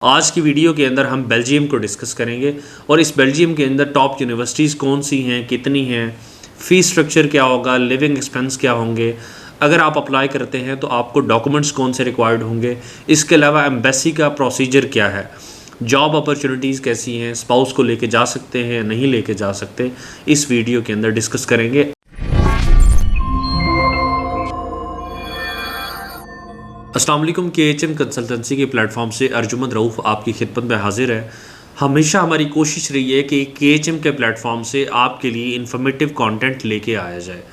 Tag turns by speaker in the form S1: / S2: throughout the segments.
S1: आज की वीडियो के अंदर हम बेल्जियम को डिस्कस करेंगे और इस बेल्जियम के अंदर टॉप यूनिवर्सिटीज़ कौन सी हैं, कितनी हैं, फ़ीस स्ट्रक्चर क्या होगा, लिविंग एक्सपेंस क्या होंगे, अगर आप अप्लाई करते हैं तो आपको डॉक्यूमेंट्स कौन से रिक्वायर्ड होंगे, इसके अलावा एम्बेसी का प्रोसीजर क्या है, जॉब अपॉर्चुनिटीज़ कैसी हैं, स्पाउस को लेके जा सकते हैं या नहीं लेके जा सकते, इस वीडियो के अंदर डिस्कस करेंगे। अस्सलाम वालेकुम। KHM कंसल्टेंसी के प्लेटफॉर्म से अर्जुमंद रऊफ़ आपकी खिदमत में हाजिर है। हमेशा हमारी कोशिश रही है कि KHM के प्लेटफॉर्म से आपके लिए इन्फॉर्मेटिव कंटेंट लेके आया जाए।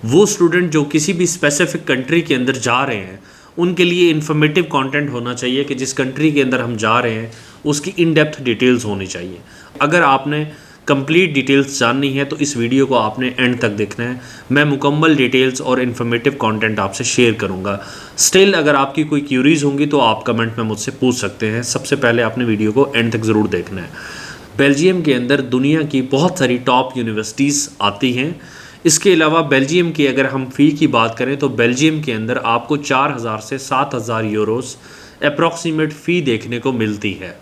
S1: वो स्टूडेंट जो किसी भी स्पेसिफिक कंट्री के अंदर जा रहे हैं उनके लिए इन्फॉर्मेटिव कंटेंट होना चाहिए कि जिस कंट्री के अंदर हम जा रहे हैं उसकी इन डेप्थ डिटेल्स होनी चाहिए। अगर आपने कंप्लीट डिटेल्स जाननी है तो इस वीडियो को आपने एंड तक देखना है। मैं मुकम्मल डिटेल्स और इन्फॉर्मेटिव कंटेंट आपसे शेयर करूंगा। स्टिल अगर आपकी कोई क्यूरीज होंगी तो आप कमेंट में मुझसे पूछ सकते हैं। सबसे पहले आपने वीडियो को एंड तक ज़रूर देखना है। बेल्जियम के अंदर दुनिया की बहुत सारी टॉप यूनिवर्सिटीज़ आती हैं। इसके अलावा बेल्जियम की अगर हम फ़ी की बात करें तो बेल्जियम के अंदर आपको 4000 से 7000 यूरोस अप्रॉक्सीमेट फ़ी देखने को मिलती है।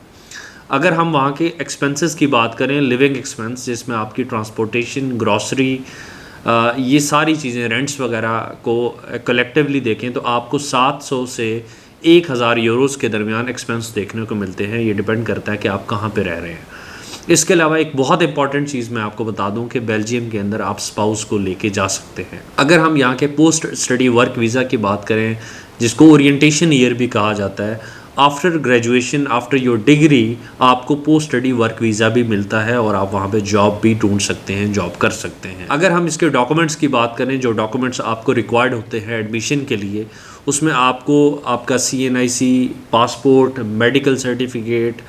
S1: अगर हम वहाँ के एक्सपेंसेस की बात करें, लिविंग एक्सपेंस जिसमें आपकी ट्रांसपोर्टेशन, ग्रॉसरी, ये सारी चीज़ें, रेंट्स वगैरह को कलेक्टिवली देखें तो आपको 700 से 1000 यूरोस के दरमियान एक्सपेंस देखने को मिलते हैं। ये डिपेंड करता है कि आप कहाँ पे रह रहे हैं। इसके अलावा एक बहुत इंपॉर्टेंट चीज़ मैं आपको बता दूं कि बेल्जियम के अंदर आप स्पाउस को लेके जा सकते हैं। अगर हम यहाँ के पोस्ट स्टडी वर्क वीज़ा की बात करें, जिसको ओरिएंटेशन ईयर भी कहा जाता है, after graduation, after your degree आपको पोस्ट स्टडी वर्क वीज़ा भी मिलता है और आप वहाँ पे जॉब भी ढूंढ सकते हैं, जॉब कर सकते हैं। अगर हम इसके डॉक्यूमेंट्स की बात करें, जो डॉक्यूमेंट्स आपको रिक्वायर्ड होते हैं एडमिशन के लिए, उसमें आपको आपका CNIC, passport, medical certificate,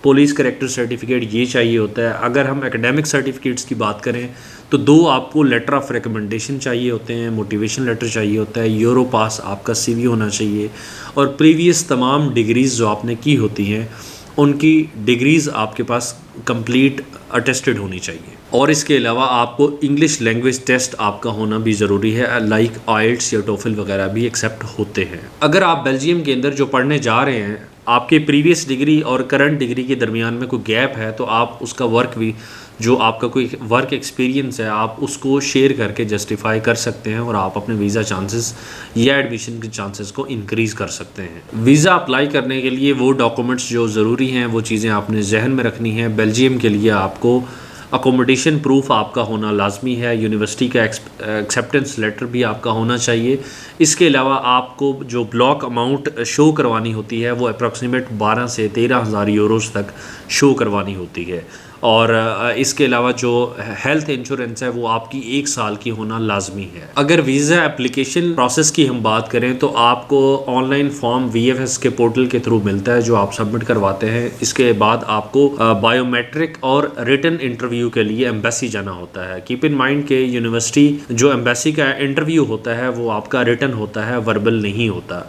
S1: police character certificate ये चाहिए होता है। अगर हम एकेडमिक सर्टिफिकेट्स की बात करें तो 2 आपको लेटर ऑफ रिकमेंडेशन चाहिए होते हैं, मोटिवेशन लेटर चाहिए होता है, यूरो पास आपका CV होना चाहिए और प्रीवियस तमाम डिग्रीज़ जो आपने की होती हैं उनकी डिग्रीज़ आपके पास कंप्लीट अटेस्टेड होनी चाहिए। और इसके अलावा आपको इंग्लिश लैंग्वेज टेस्ट आपका होना भी ज़रूरी है, लाइक IELTS या TOEFL वगैरह भी एक्सेप्ट होते हैं। अगर आप बेल्जियम के अंदर जो पढ़ने जा रहे हैं, आपके प्रीवियस डिग्री और करंट डिग्री के दरमियान में कोई गैप है तो आप उसका वर्क भी, जो आपका कोई वर्क एक्सपीरियंस है, आप उसको शेयर करके जस्टिफाई कर सकते हैं और आप अपने वीज़ा चांसेस या एडमिशन के चांसेस को इंक्रीज़ कर सकते हैं। वीज़ा अप्लाई करने के लिए वो डॉक्यूमेंट्स जो ज़रूरी हैं वो चीज़ें आपने जहन में रखनी है। बेल्जियम के लिए आपको अकोमोडेशन प्रूफ आपका होना लाजमी है, यूनिवर्सिटी का एक्सेप्टेंस लेटर भी आपका होना चाहिए। इसके अलावा आपको जो ब्लॉक अमाउंट शो करवानी होती है वो अप्रॉक्सीमेट 12 से 13,000 यूरोस तक शो करवानी होती है। और इसके अलावा जो हेल्थ इंश्योरेंस है वो आपकी 1 साल की होना लाजमी है। अगर वीज़ा एप्लीकेशन प्रोसेस की हम बात करें तो आपको ऑनलाइन फॉर्म VFS के पोर्टल के थ्रू मिलता है जो आप सबमिट करवाते हैं। इसके बाद आपको बायोमेट्रिक और रिटन इंटरव्यू के लिए एम्बेसी जाना होता है। कीप इन माइंड के यूनिवर्सिटी जो एम्बेसी का इंटरव्यू होता है वो आपका रिटन होता है, वर्बल नहीं होता,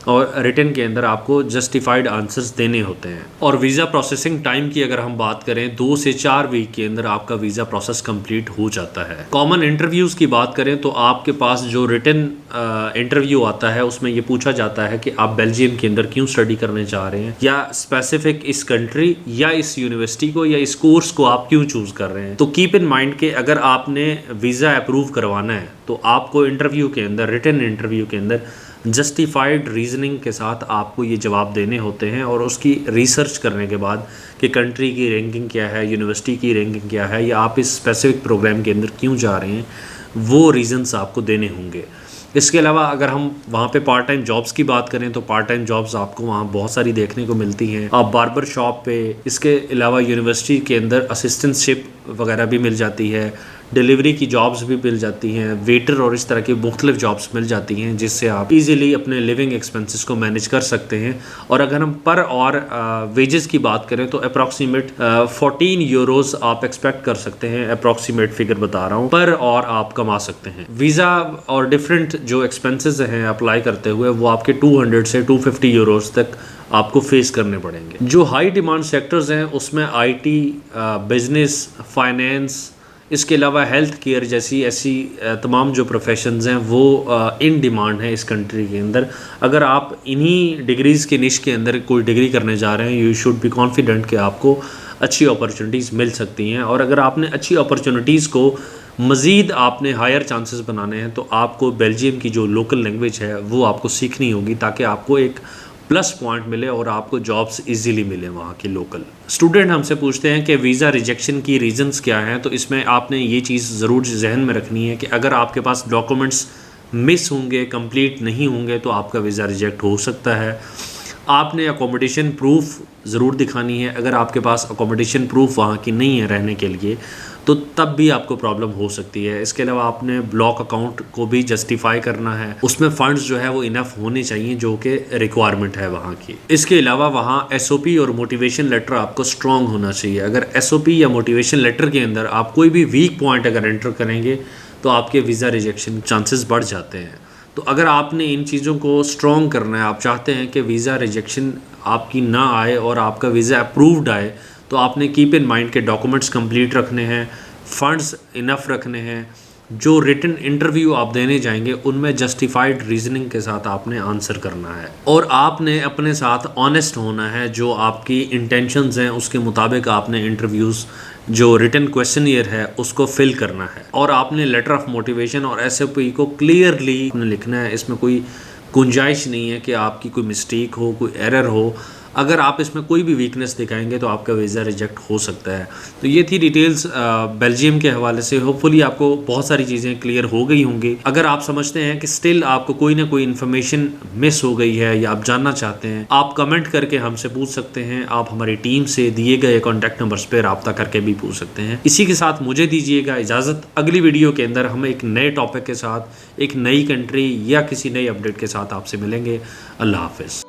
S1: और रिटन के अंदर आपको जस्टिफाइड आंसर्स देने होते हैं। और वीज़ा प्रोसेसिंग टाइम की अगर हम बात करें 2 से 4 वीक के अंदर आपका वीज़ा प्रोसेस कंप्लीट हो जाता है। कॉमन इंटरव्यूज़ की बात करें तो आपके पास जो रिटन इंटरव्यू आता है उसमें ये पूछा जाता है कि आप बेल्जियम के अंदर क्यों स्टडी करने जा रहे हैं, या स्पेसिफिक इस कंट्री या इस यूनिवर्सिटी को या इस कोर्स को आप क्यों चूज़ कर रहे हैं। तो कीप इन माइंड के अगर आपने वीज़ा अप्रूव करवाना है तो आपको इंटरव्यू के अंदर, रिटन इंटरव्यू के अंदर जस्टिफाइड रीजनिंग के साथ आपको ये जवाब देने होते हैं और उसकी रिसर्च करने के बाद कि कंट्री की रैंकिंग क्या है, यूनिवर्सिटी की रैंकिंग क्या है, या आप इस स्पेसिफिक प्रोग्राम के अंदर क्यों जा रहे हैं, वो रीजंस आपको देने होंगे। इसके अलावा अगर हम वहाँ पे पार्ट टाइम जॉब्स की बात करें तो पार्ट टाइम जॉब्स आपको वहाँ बहुत सारी देखने को मिलती हैं। आप बार्बर शॉप पे, इसके अलावा यूनिवर्सिटी के अंदर असिस्टेंटशिप वगैरह भी मिल जाती है, डिलीवरी की जॉब्स भी मिल जाती हैं, वेटर और इस तरह की मुख्तलिफ जॉब्स मिल जाती हैं जिससे आप इजीली अपने लिविंग एक्सपेंसेस को मैनेज कर सकते हैं। और अगर हम पर और वेजेस की बात करें तो अप्रॉक्सीमेट 14 यूरोस आप एक्सपेक्ट कर सकते हैं, अप्रॉक्सीमेट फिगर बता रहा हूँ, पर और आप कमा सकते हैं। वीज़ा और डिफरेंट जो एक्सपेंसेस हैं अप्लाई करते हुए वो आपके 200 से 250 यूरोस तक आपको फेस करने पड़ेंगे। जो हाई डिमांड सेक्टर्स हैं उसमें IT, बिजनेस, फाइनेंस, इसके अलावा हेल्थ केयर जैसी ऐसी तमाम जो प्रोफेशंस हैं वो इन डिमांड है इस कंट्री के अंदर। अगर आप इन्हीं डिग्रीज़ के निश के अंदर कोई डिग्री करने जा रहे हैं, यू शुड बी कॉन्फिडेंट कि आपको अच्छी अपॉर्चुनिटीज़ मिल सकती हैं। और अगर आपने अच्छी अपॉर्चुनिटीज़ को मज़ीद आपने हायर चांसेस बनाने हैं तो आपको बेल्जियम की जो लोकल लैंग्वेज है वो आपको सीखनी होगी, ताकि आपको एक प्लस पॉइंट मिले और आपको जॉब्स इजीली मिले वहाँ के लोकल। स्टूडेंट हमसे पूछते हैं कि वीज़ा रिजेक्शन की रीज़न्स क्या हैं, तो इसमें आपने ये चीज़ ज़रूर जहन में रखनी है कि अगर आपके पास डॉक्यूमेंट्स मिस होंगे, कंप्लीट नहीं होंगे, तो आपका वीज़ा रिजेक्ट हो सकता है। आपने अकोमोडेशन प्रूफ ज़रूर दिखानी है। अगर आपके पास अकोमोडेशन प्रूफ वहाँ की नहीं है रहने के लिए, तो तब भी आपको प्रॉब्लम हो सकती है। इसके अलावा आपने ब्लॉक अकाउंट को भी जस्टिफाई करना है, उसमें फ़ंड्स जो है वो इनफ होने चाहिए जो कि रिक्वायरमेंट है वहाँ की। इसके अलावा वहाँ एसओपी और मोटिवेशन लेटर आपको स्ट्रॉन्ग होना चाहिए। अगर एसओपी या मोटिवेशन लेटर के अंदर आप कोई भी वीक पॉइंट अगर एंटर करेंगे तो आपके वीज़ा रिजेक्शन चांसेस बढ़ जाते हैं। तो अगर आपने इन चीज़ों को स्ट्रॉन्ग करना है, आप चाहते हैं कि वीज़ा रिजेक्शन आपकी ना आए और आपका वीज़ा अप्रूव्ड आए, तो आपने कीप इन माइंड के डॉक्यूमेंट्स कंप्लीट रखने हैं, फ़ंड्स इनफ रखने हैं। जो रिटन इंटरव्यू आप देने जाएंगे उनमें जस्टिफाइड रीजनिंग के साथ आपने आंसर करना है, और आपने अपने साथ ऑनेस्ट होना है। जो आपकी इंटेंशंस हैं उसके मुताबिक आपने इंटरव्यूज़ जो रिटन क्वेश्चनियर है उसको फिल करना है, और आपने लेटर ऑफ मोटिवेशन और एसओपी को क्लियरली लिखना है। इसमें कोई गुंजाइश नहीं है कि आपकी कोई मिस्टेक हो, कोई एरर हो। अगर आप इसमें कोई भी वीकनेस दिखाएंगे तो आपका वीज़ा रिजेक्ट हो सकता है। तो ये थी डिटेल्स बेल्जियम के हवाले से। होपफुली आपको बहुत सारी चीज़ें क्लियर हो गई होंगी। अगर आप समझते हैं कि स्टिल आपको कोई ना कोई इन्फॉर्मेशन मिस हो गई है या आप जानना चाहते हैं, आप कमेंट करके हमसे पूछ सकते हैं। आप हमारी टीम से दिए गए कॉन्टैक्ट नंबर्स पर रब्ता करके भी पूछ सकते हैं। इसी के साथ मुझे दीजिएगा इजाज़त। अगली वीडियो के अंदर हम एक नए टॉपिक के साथ, एक नई कंट्री या किसी नई अपडेट के साथ आपसे मिलेंगे। अल्लाह हाफ़िज़।